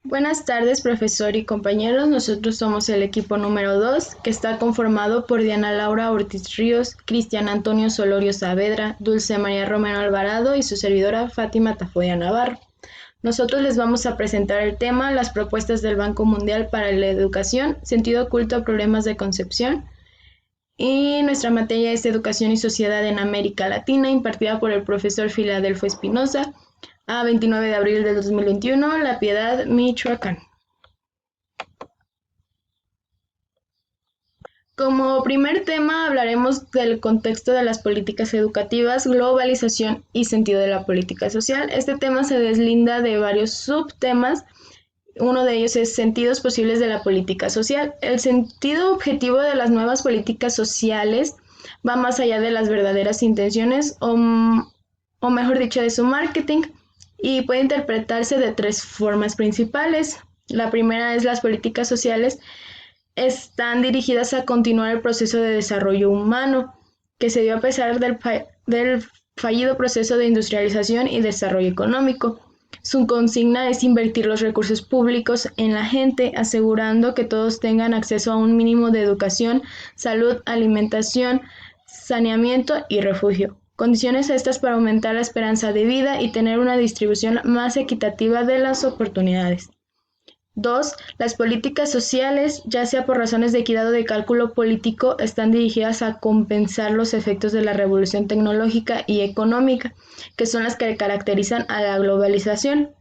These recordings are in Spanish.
Buenas tardes, profesor y compañeros. Nosotros somos el equipo número 2, que está conformado por Diana Laura Ortiz Ríos, Cristian Antonio Solorio Saavedra, Dulce María Romero Alvarado y su servidora Fátima Tafoya Navarro. Nosotros les vamos a presentar el tema Las propuestas del Banco Mundial para la Educación, sentido oculto a problemas de concepción. Y nuestra materia es Educación y Sociedad en América Latina, impartida por el profesor Filadelfo Espinosa, a 29 de abril del 2021, La Piedad, Michoacán. Como primer tema hablaremos del contexto de las políticas educativas, globalización y sentido de la política social. Este tema se deslinda de varios subtemas. Uno de ellos es sentidos posibles de la política social. El sentido objetivo de las nuevas políticas sociales va más allá de las verdaderas intenciones o mejor dicho, de su marketing, y puede interpretarse de tres formas principales. La primera es las políticas sociales están dirigidas a continuar el proceso de desarrollo humano que se dio a pesar del fallido proceso de industrialización y desarrollo económico. Su consigna es invertir los recursos públicos en la gente, asegurando que todos tengan acceso a un mínimo de educación, salud, alimentación, saneamiento y refugio. Condiciones estas para aumentar la esperanza de vida y tener una distribución más equitativa de las oportunidades. 2. Las políticas sociales, ya sea por razones de equidad o de cálculo político, están dirigidas a compensar los efectos de la revolución tecnológica y económica, que son las que caracterizan a la globalización.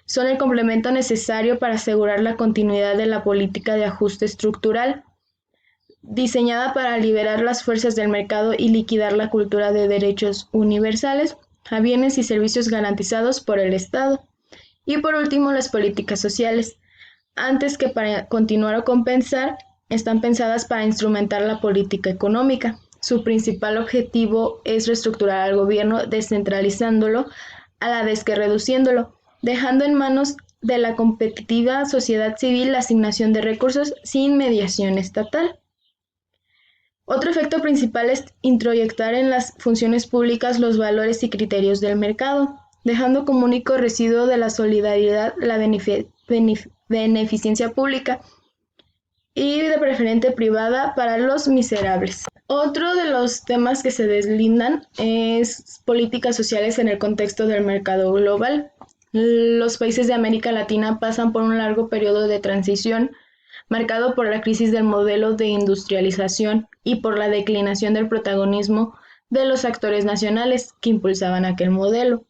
Son el complemento necesario para asegurar la continuidad de la política de ajuste estructural, diseñada para liberar las fuerzas del mercado y liquidar la cultura de derechos universales a bienes y servicios garantizados por el Estado. Y por último, las políticas sociales, antes que para continuar o compensar, están pensadas para instrumentar la política económica. Su principal objetivo es reestructurar al gobierno descentralizándolo a la vez que reduciéndolo, dejando en manos de la competitiva sociedad civil la asignación de recursos sin mediación estatal. Otro efecto principal es introyectar en las funciones públicas los valores y criterios del mercado, dejando como único residuo de la solidaridad la beneficencia pública y de preferente privada para los miserables. Otro de los temas que se deslindan es políticas sociales en el contexto del mercado global. Los países de América Latina pasan por un largo periodo de transición marcado por la crisis del modelo de industrialización y por la declinación del protagonismo de los actores nacionales que impulsaban aquel modelo.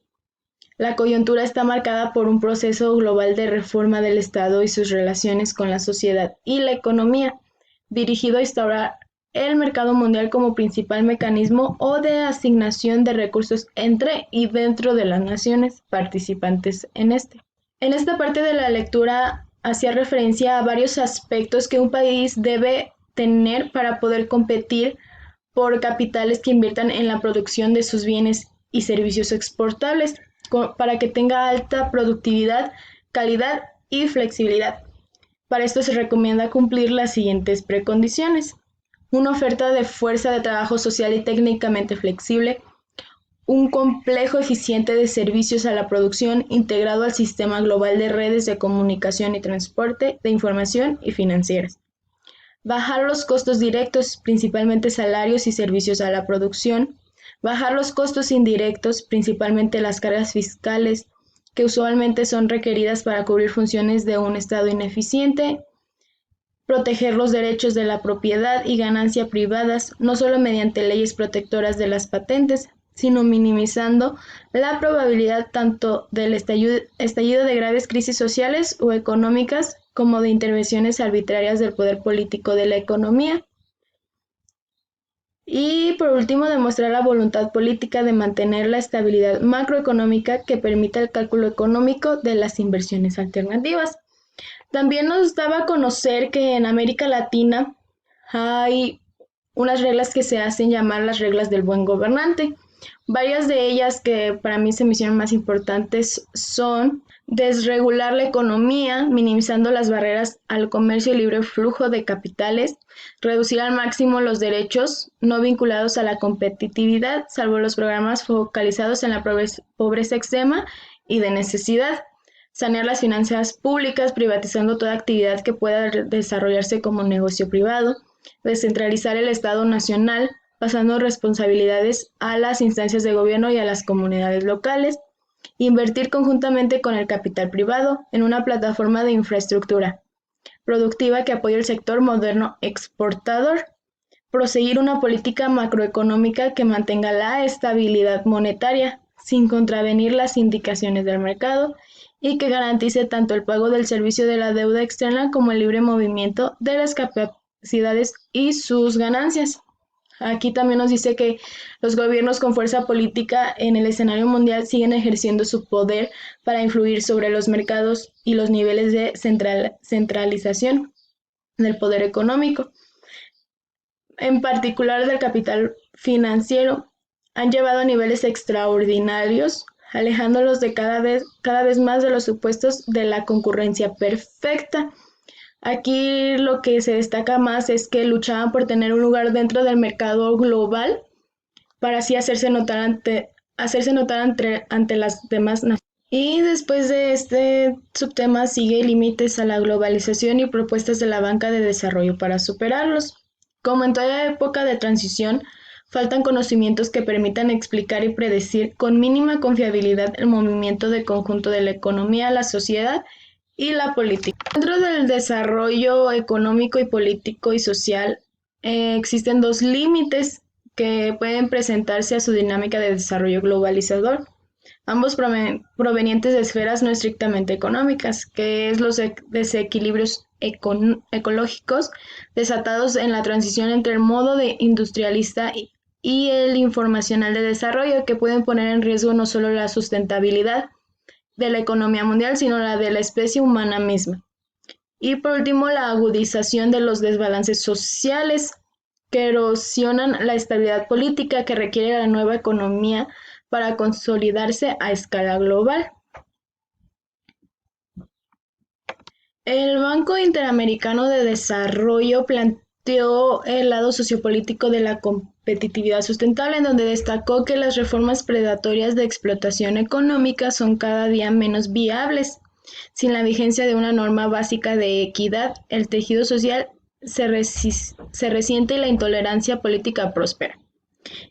La coyuntura está marcada por un proceso global de reforma del Estado y sus relaciones con la sociedad y la economía, dirigido a instaurar el mercado mundial como principal mecanismo o de asignación de recursos entre y dentro de las naciones participantes en este. En esta parte de la lectura hacía referencia a varios aspectos que un país debe tener para poder competir por capitales que inviertan en la producción de sus bienes y servicios exportables, para que tenga alta productividad, calidad y flexibilidad. Para esto se recomienda cumplir las siguientes precondiciones: una oferta de fuerza de trabajo social y técnicamente flexible, un complejo eficiente de servicios a la producción integrado al sistema global de redes de comunicación y transporte, de información y financieras. Bajar los costos directos, principalmente salarios y servicios a la producción. Bajar los costos indirectos, principalmente las cargas fiscales, que usualmente son requeridas para cubrir funciones de un Estado ineficiente. Proteger los derechos de la propiedad y ganancia privadas, no solo mediante leyes protectoras de las patentes, sino minimizando la probabilidad tanto del estallido de graves crisis sociales o económicas como de intervenciones arbitrarias del poder político de la economía. Y por último, demostrar la voluntad política de mantener la estabilidad macroeconómica que permita el cálculo económico de las inversiones alternativas. También nos daba a conocer que en América Latina hay unas reglas que se hacen llamar las reglas del buen gobernante. Varias de ellas que para mí se me hicieron más importantes son desregular la economía, minimizando las barreras al comercio y libre flujo de capitales, reducir al máximo los derechos no vinculados a la competitividad, salvo los programas focalizados en la pobreza extrema y de necesidad, sanear las finanzas públicas, privatizando toda actividad que pueda desarrollarse como negocio privado, descentralizar el Estado nacional, pasando responsabilidades a las instancias de gobierno y a las comunidades locales, invertir conjuntamente con el capital privado en una plataforma de infraestructura productiva que apoye el sector moderno exportador, proseguir una política macroeconómica que mantenga la estabilidad monetaria sin contravenir las indicaciones del mercado y que garantice tanto el pago del servicio de la deuda externa como el libre movimiento de las capacidades y sus ganancias. Aquí también nos dice que los gobiernos con fuerza política en el escenario mundial siguen ejerciendo su poder para influir sobre los mercados y los niveles de centralización del poder económico, en particular del capital financiero, han llevado a niveles extraordinarios, alejándolos de cada vez más de los supuestos de la concurrencia perfecta. Aquí lo que se destaca más es que luchaban por tener un lugar dentro del mercado global para así hacerse notar ante las demás naciones. Y después de este subtema sigue límites a la globalización y propuestas de la banca de desarrollo para superarlos. Como en toda época de transición, faltan conocimientos que permitan explicar y predecir con mínima confiabilidad el movimiento de conjunto de la economía, la sociedad y la política. Dentro del desarrollo económico y político y social existen dos límites que pueden presentarse a su dinámica de desarrollo globalizador, ambos provenientes de esferas no estrictamente económicas, que es los desequilibrios ecológicos desatados en la transición entre el modo de industrialista y el informacional de desarrollo, que pueden poner en riesgo no solo la sustentabilidad de la economía mundial, sino la de la especie humana misma. Y por último, la agudización de los desbalances sociales que erosionan la estabilidad política que requiere la nueva economía para consolidarse a escala global. El Banco Interamericano de Desarrollo planteó el lado sociopolítico de la competitividad sustentable, en donde destacó que las reformas predatorias de explotación económica son cada día menos viables. Sin la vigencia de una norma básica de equidad, el tejido social se resiente y la intolerancia política próspera.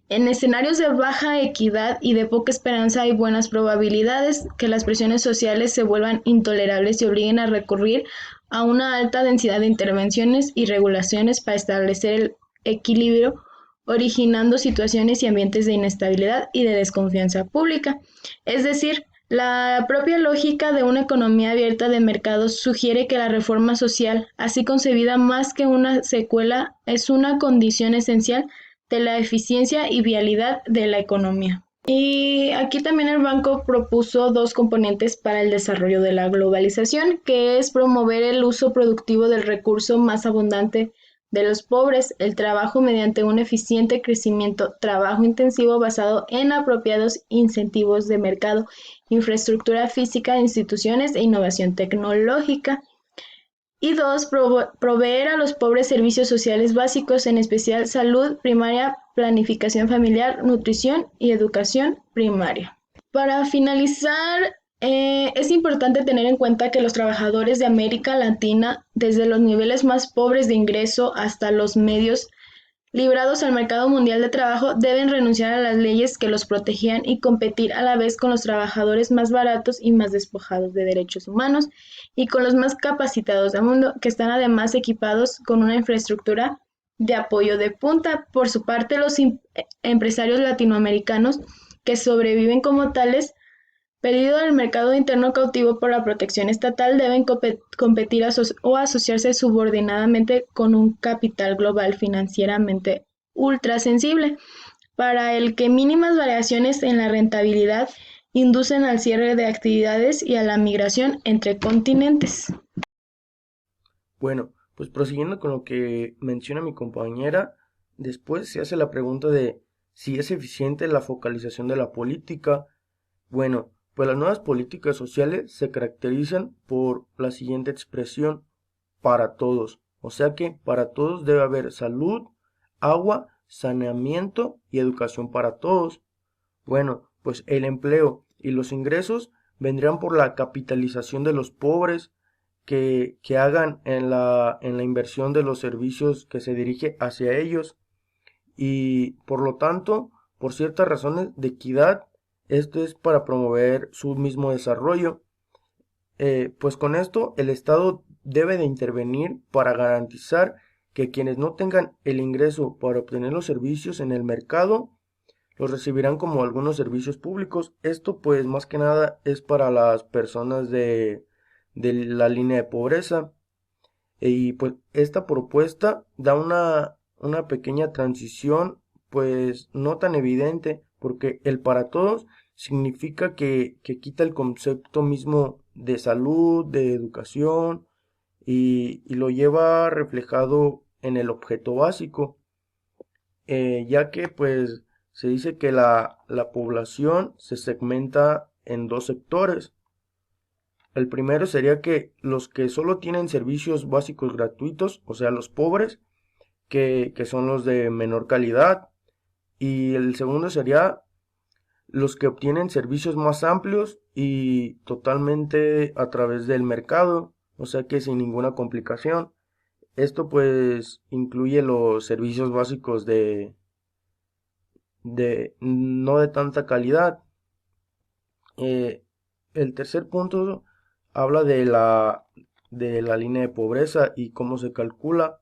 En escenarios de baja equidad y de poca esperanza hay buenas probabilidades que las presiones sociales se vuelvan intolerables y obliguen a recurrir a una alta densidad de intervenciones y regulaciones para establecer el equilibrio, originando situaciones y ambientes de inestabilidad y de desconfianza pública. Es decir, la propia lógica de una economía abierta de mercados sugiere que la reforma social, así concebida más que una secuela, es una condición esencial de la eficiencia y vialidad de la economía. Y aquí también el banco propuso dos componentes para el desarrollo de la globalización, que es promover el uso productivo del recurso más abundante de los pobres, el trabajo mediante un eficiente crecimiento, trabajo intensivo basado en apropiados incentivos de mercado, infraestructura física, instituciones e innovación tecnológica. Y dos, proveer a los pobres servicios sociales básicos, en especial salud primaria, planificación familiar, nutrición y educación primaria. Para finalizar, es importante tener en cuenta que los trabajadores de América Latina, desde los niveles más pobres de ingreso hasta los medios, librados al mercado mundial de trabajo, deben renunciar a las leyes que los protegían y competir a la vez con los trabajadores más baratos y más despojados de derechos humanos y con los más capacitados del mundo, que están además equipados con una infraestructura de apoyo de punta. Por su parte, los empresarios latinoamericanos que sobreviven como tales, perdido del mercado interno cautivo por la protección estatal, deben competir o asociarse subordinadamente con un capital global financieramente ultrasensible, para el que mínimas variaciones en la rentabilidad inducen al cierre de actividades y a la migración entre continentes. Bueno, pues prosiguiendo con lo que menciona mi compañera, después se hace la pregunta de si es eficiente la focalización de la política. Bueno, pues las nuevas políticas sociales se caracterizan por la siguiente expresión: para todos. O sea que para todos debe haber salud, agua, saneamiento y educación para todos. Bueno, pues el empleo y los ingresos vendrían por la capitalización de los pobres que hagan en la inversión de los servicios que se dirige hacia ellos y por lo tanto, por ciertas razones de equidad, esto es para promover su mismo desarrollo. Pues con esto el Estado debe de intervenir para garantizar que quienes no tengan el ingreso para obtener los servicios en el mercado los recibirán como algunos servicios públicos. Esto pues más que nada es para las personas de la línea de pobreza. Y pues esta propuesta da una pequeña transición pues no tan evidente porque el para todos significa que quita el concepto mismo de salud, de educación y lo lleva reflejado en el objeto básico, ya que pues se dice que la población se segmenta en dos sectores. El primero sería que los que solo tienen servicios básicos gratuitos, o sea, los pobres, que son los de menor calidad. Y el segundo sería los que obtienen servicios más amplios y totalmente a través del mercado, o sea que sin ninguna complicación. Esto pues incluye los servicios básicos de no de tanta calidad. Eh, el tercer punto habla de la línea de pobreza y cómo se calcula.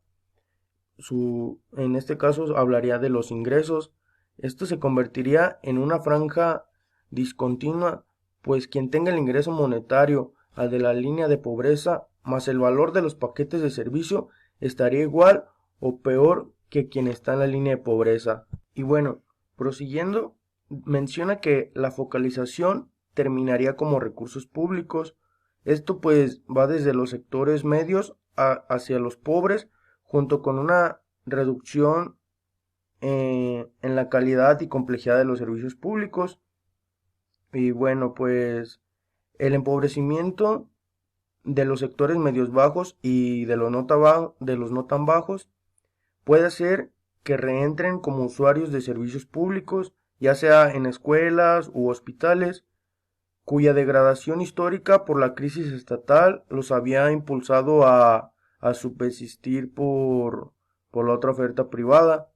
En este caso hablaría de los ingresos. Esto se convertiría en una franja discontinua, pues quien tenga el ingreso monetario al de la línea de pobreza más el valor de los paquetes de servicio estaría igual o peor que quien está en la línea de pobreza. Y bueno, prosiguiendo, menciona que la focalización terminaría como recursos públicos. Esto pues va desde los sectores medios hacia los pobres, junto con una reducción en la calidad y complejidad de los servicios públicos. Y bueno, pues el empobrecimiento de los sectores medios bajos y de los no tan bajos puede hacer que reentren como usuarios de servicios públicos, ya sea en escuelas u hospitales, cuya degradación histórica por la crisis estatal los había impulsado a subsistir por la otra oferta privada.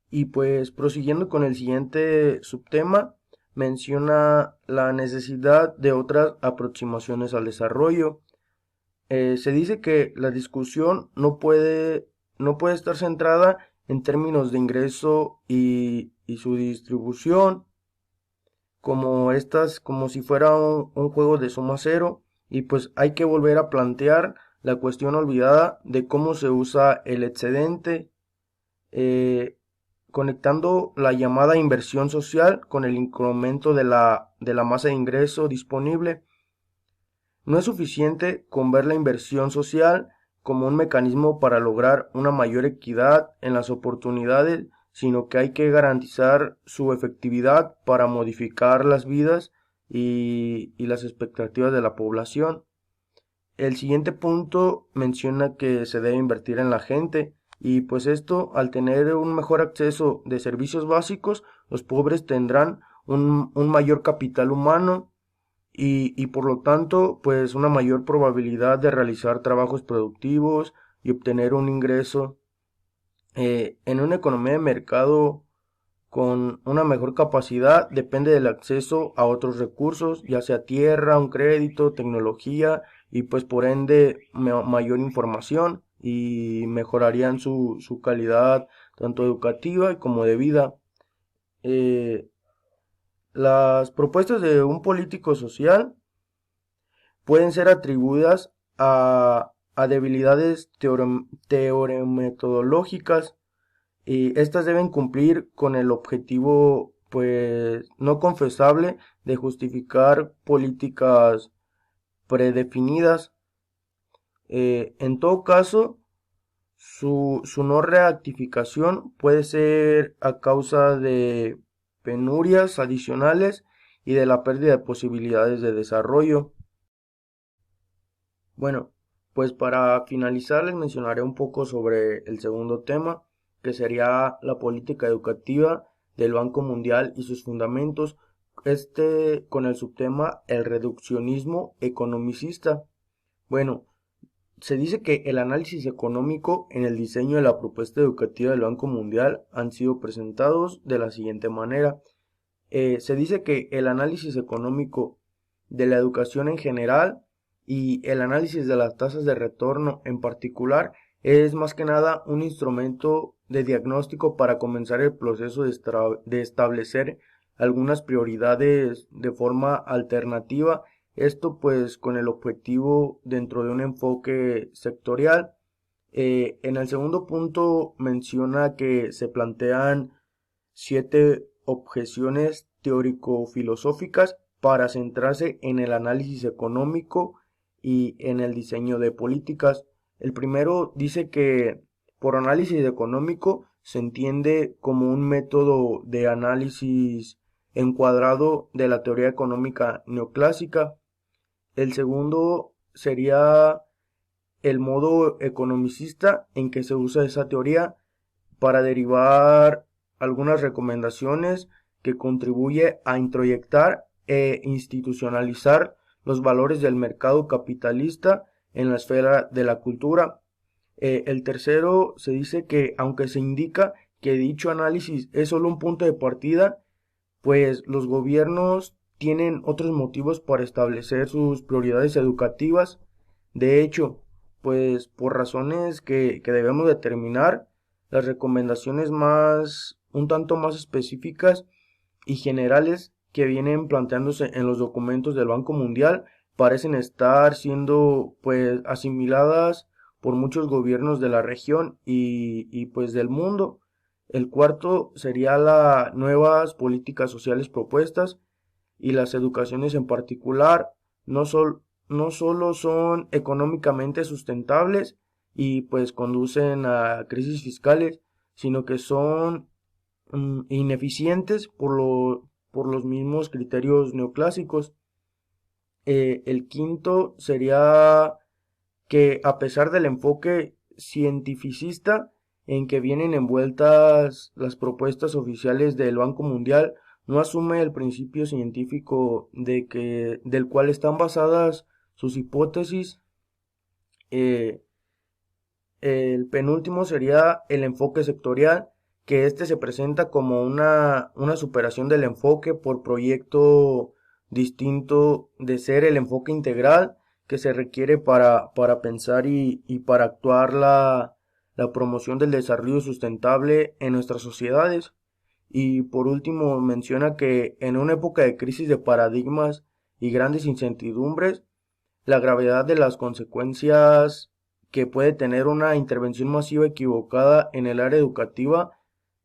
Y pues prosiguiendo con el siguiente subtema, menciona la necesidad de otras aproximaciones al desarrollo. Se dice que la discusión no puede estar centrada en términos de ingreso y su distribución, como si fuera un juego de suma cero, y pues hay que volver a plantear la cuestión olvidada de cómo se usa el excedente, conectando la llamada inversión social con el incremento de la masa de ingreso disponible. No es suficiente con ver la inversión social como un mecanismo para lograr una mayor equidad en las oportunidades, sino que hay que garantizar su efectividad para modificar las vidas y las expectativas de la población. El siguiente punto menciona que se debe invertir en la gente y pues esto, al tener un mejor acceso de servicios básicos, los pobres tendrán un mayor capital humano y por lo tanto pues una mayor probabilidad de realizar trabajos productivos y obtener un ingreso. En una economía de mercado con una mejor capacidad depende del acceso a otros recursos, ya sea tierra, un crédito, tecnología y pues por ende mayor información y mejorarían su calidad tanto educativa como de vida. Eh, las propuestas de un político social pueden ser atribuidas a debilidades teoremetodológicas y estas deben cumplir con el objetivo pues no confesable de justificar políticas predefinidas. En todo caso, su no reactificación puede ser a causa de penurias adicionales y de la pérdida de posibilidades de desarrollo. Bueno, pues para finalizar les mencionaré un poco sobre el segundo tema, que sería la política educativa del Banco Mundial y sus fundamentos, con el subtema el reduccionismo economicista. Bueno, se dice que el análisis económico en el diseño de la propuesta educativa del Banco Mundial han sido presentados de la siguiente manera. Se dice que el análisis económico de la educación en general y el análisis de las tasas de retorno en particular es más que nada un instrumento de diagnóstico para comenzar el proceso de establecer algunas prioridades de forma alternativa. Esto pues con el objetivo dentro de un enfoque sectorial. En el segundo punto menciona que se plantean 7 objeciones teórico-filosóficas para centrarse en el análisis económico y en el diseño de políticas. El primero dice que por análisis económico se entiende como un método de análisis encuadrado de la teoría económica neoclásica. El segundo sería el modo economicista en que se usa esa teoría para derivar algunas recomendaciones que contribuye a introyectar e institucionalizar los valores del mercado capitalista en la esfera de la cultura. El tercero se dice que aunque se indica que dicho análisis es solo un punto de partida, pues los gobiernos tienen otros motivos para establecer sus prioridades educativas. De hecho, pues por razones que debemos determinar, las recomendaciones un tanto más específicas y generales que vienen planteándose en los documentos del Banco Mundial parecen estar siendo pues asimiladas por muchos gobiernos de la región y pues del mundo. El cuarto sería las nuevas políticas sociales propuestas y las educaciones en particular no solo son económicamente sustentables y pues conducen a crisis fiscales, sino que son ineficientes por los mismos criterios neoclásicos. El quinto sería que a pesar del enfoque cientificista en que vienen envueltas las propuestas oficiales del Banco Mundial, no asume el principio científico del cual están basadas sus hipótesis. Eh, el penúltimo sería el enfoque sectorial, que este se presenta como una superación del enfoque por proyecto distinto de ser el enfoque integral que se requiere para pensar y para actuar la promoción del desarrollo sustentable en nuestras sociedades. Y por último menciona que en una época de crisis de paradigmas y grandes incertidumbres, la gravedad de las consecuencias que puede tener una intervención masiva equivocada en el área educativa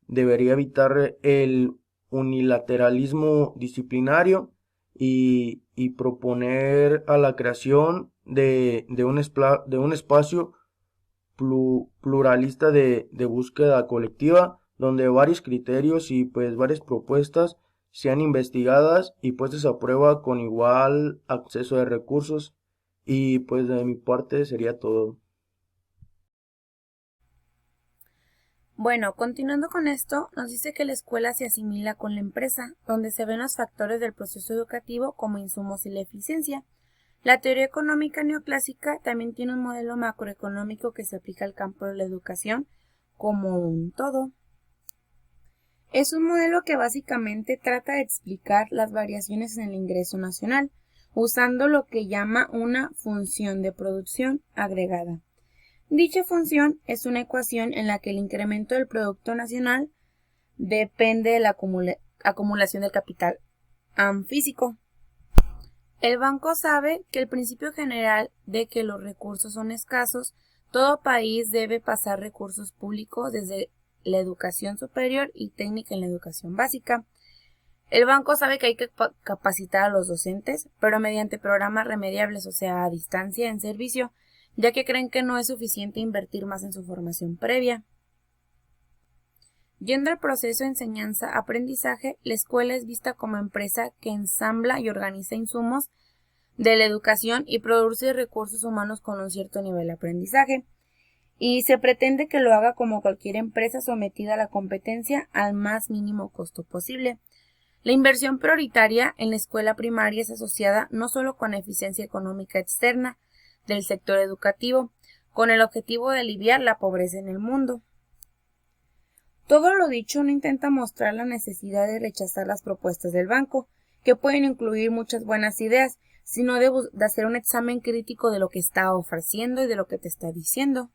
debería evitar el unilateralismo disciplinario y proponer a la creación de un espacio pluralista de búsqueda colectiva donde varios criterios y pues varias propuestas sean investigadas y puestas a prueba con igual acceso de recursos. Y pues de mi parte sería todo. Bueno, continuando con esto, nos dice que la escuela se asimila con la empresa, donde se ven los factores del proceso educativo como insumos y la eficiencia. La teoría económica neoclásica también tiene un modelo macroeconómico que se aplica al campo de la educación como un todo. Es un modelo que básicamente trata de explicar las variaciones en el ingreso nacional, usando lo que llama una función de producción agregada. Dicha función es una ecuación en la que el incremento del Producto Nacional depende de la acumulación del capital físico. El banco sabe que el principio general de que los recursos son escasos, todo país debe pasar recursos públicos desde la educación superior y técnica en la educación básica. El banco sabe que hay que capacitar a los docentes, pero mediante programas remediables, o sea, a distancia en servicio, ya que creen que no es suficiente invertir más en su formación previa. Yendo al proceso de enseñanza-aprendizaje, la escuela es vista como empresa que ensambla y organiza insumos de la educación y produce recursos humanos con un cierto nivel de aprendizaje, y se pretende que lo haga como cualquier empresa sometida a la competencia al más mínimo costo posible. La inversión prioritaria en la escuela primaria es asociada no solo con la eficiencia económica externa del sector educativo, con el objetivo de aliviar la pobreza en el mundo. Todo lo dicho no intenta mostrar la necesidad de rechazar las propuestas del banco, que pueden incluir muchas buenas ideas, sino de hacer un examen crítico de lo que está ofreciendo y de lo que te está diciendo.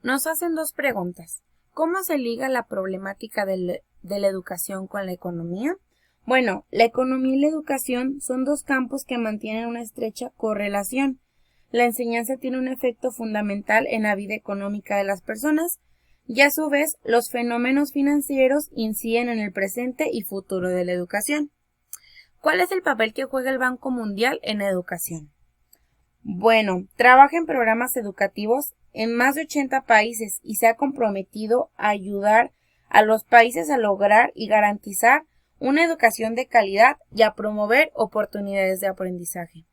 Nos hacen dos preguntas. ¿Cómo se liga la problemática de la educación con la economía? Bueno, la economía y la educación son dos campos que mantienen una estrecha correlación. La enseñanza tiene un efecto fundamental en la vida económica de las personas y a su vez los fenómenos financieros inciden en el presente y futuro de la educación. ¿Cuál es el papel que juega el Banco Mundial en la educación? Bueno, trabaja en programas educativos en más de 80 países y se ha comprometido a ayudar a los países a lograr y garantizar una educación de calidad y a promover oportunidades de aprendizaje.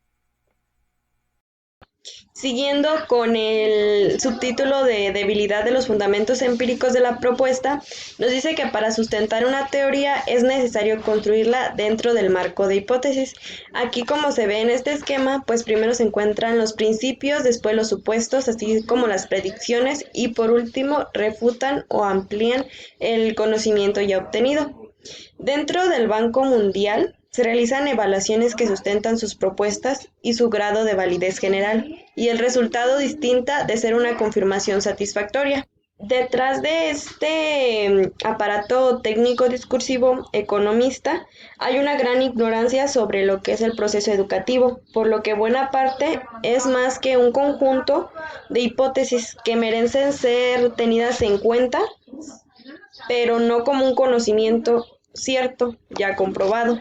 Siguiendo con el subtítulo de debilidad de los fundamentos empíricos de la propuesta, nos dice que para sustentar una teoría es necesario construirla dentro del marco de hipótesis. Aquí, como se ve en este esquema, pues primero se encuentran los principios, después los supuestos, así como las predicciones y por último refutan o amplían el conocimiento ya obtenido. Dentro del Banco Mundial se realizan evaluaciones que sustentan sus propuestas y su grado de validez general, y el resultado distinta de ser una confirmación satisfactoria. Detrás de este aparato técnico discursivo economista hay una gran ignorancia sobre lo que es el proceso educativo, por lo que buena parte es más que un conjunto de hipótesis que merecen ser tenidas en cuenta, pero no como un conocimiento cierto, ya comprobado.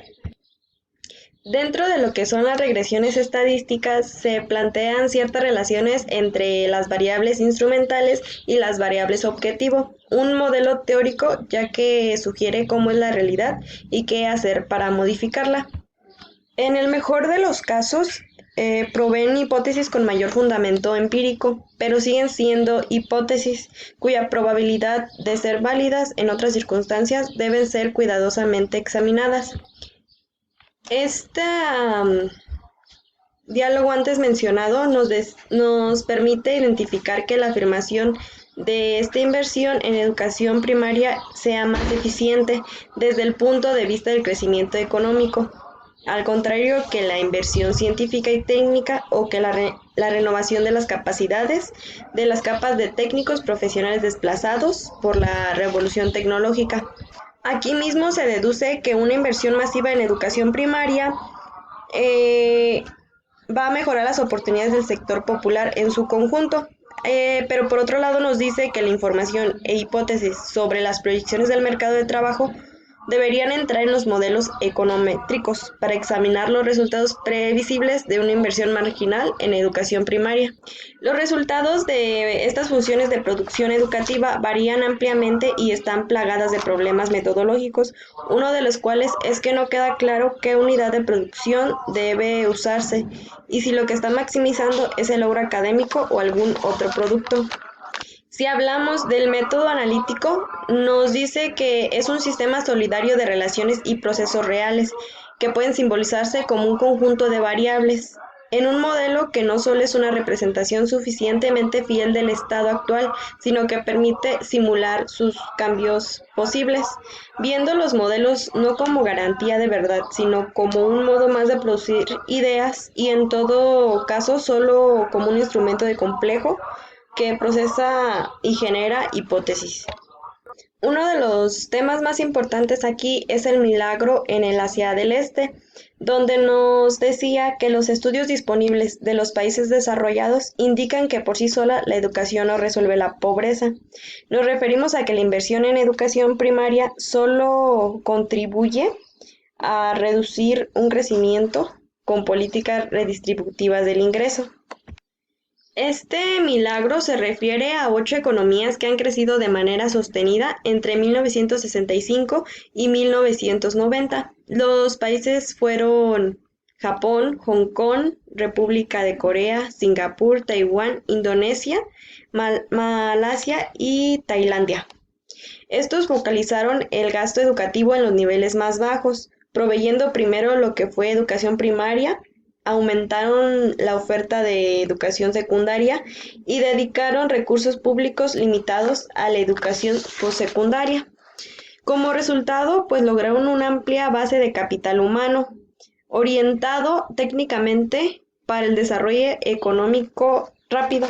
Dentro de lo que son las regresiones estadísticas, se plantean ciertas relaciones entre las variables instrumentales y las variables objetivo, un modelo teórico ya que sugiere cómo es la realidad y qué hacer para modificarla. En el mejor de los casos, proveen hipótesis con mayor fundamento empírico, pero siguen siendo hipótesis cuya probabilidad de ser válidas en otras circunstancias deben ser cuidadosamente examinadas. Este diálogo antes mencionado nos permite identificar que la afirmación de esta inversión en educación primaria sea más eficiente desde el punto de vista del crecimiento económico, al contrario que la inversión científica y técnica o que la renovación de las capacidades de las capas de técnicos profesionales desplazados por la revolución tecnológica. Aquí mismo se deduce que una inversión masiva en educación primaria va a mejorar las oportunidades del sector popular en su conjunto, pero por otro lado nos dice que la información e hipótesis sobre las proyecciones del mercado de trabajo deberían entrar en los modelos econométricos para examinar los resultados previsibles de una inversión marginal en educación primaria. Los resultados de estas funciones de producción educativa varían ampliamente y están plagadas de problemas metodológicos, uno de los cuales es que no queda claro qué unidad de producción debe usarse y si lo que está maximizando es el logro académico o algún otro producto. Si hablamos del método analítico, nos dice que es un sistema solidario de relaciones y procesos reales, que pueden simbolizarse como un conjunto de variables, en un modelo que no solo es una representación suficientemente fiel del estado actual, sino que permite simular sus cambios posibles, viendo los modelos no como garantía de verdad, sino como un modo más de producir ideas y en todo caso solo como un instrumento de complejo que procesa y genera hipótesis. Uno de los temas más importantes aquí es el milagro en el Asia del Este, donde nos decía que los estudios disponibles de los países desarrollados indican que por sí sola la educación no resuelve la pobreza. Nos referimos a que la inversión en educación primaria solo contribuye a reducir un crecimiento con políticas redistributivas del ingreso. Este milagro se refiere a 8 economías que han crecido de manera sostenida entre 1965 y 1990. Los países fueron Japón, Hong Kong, República de Corea, Singapur, Taiwán, Indonesia, Malasia y Tailandia. Estos focalizaron el gasto educativo en los niveles más bajos, proveyendo primero lo que fue educación primaria, aumentaron la oferta de educación secundaria y dedicaron recursos públicos limitados a la educación postsecundaria. Como resultado, pues lograron una amplia base de capital humano, orientado técnicamente para el desarrollo económico rápido.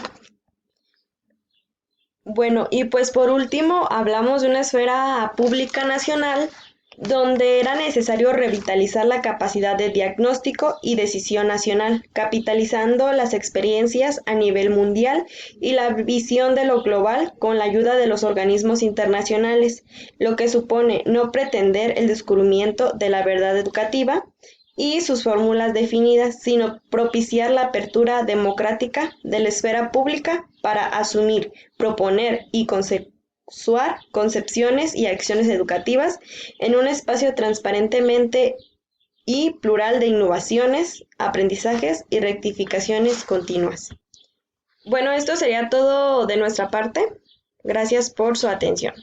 Bueno, y pues por último hablamos de una esfera pública nacional donde era necesario revitalizar la capacidad de diagnóstico y decisión nacional, capitalizando las experiencias a nivel mundial y la visión de lo global con la ayuda de los organismos internacionales, lo que supone no pretender el descubrimiento de la verdad educativa y sus fórmulas definidas, sino propiciar la apertura democrática de la esfera pública para asumir, proponer y conceptualizar concepciones y acciones educativas en un espacio transparentemente y plural de innovaciones, aprendizajes y rectificaciones continuas. Bueno, esto sería todo de nuestra parte. Gracias por su atención.